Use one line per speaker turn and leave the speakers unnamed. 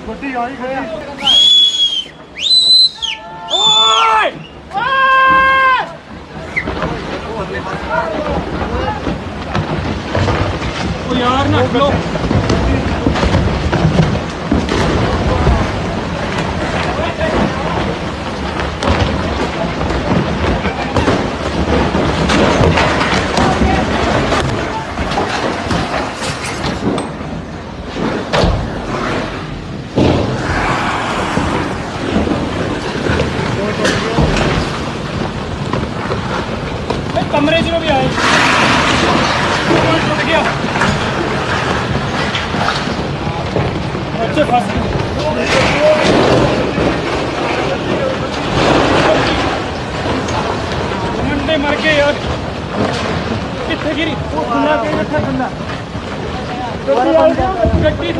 ਗੱਡੀ ਆਈ ਗੱਡੀ
ਓਏ ਓ ਯਾਰ ਨਾ ਖਲੋ कमरे में भी आए टूट गया बच्चे फंस मुंडे मर गए यार कितने गिरी
खुला के रखा खुला
गड्डी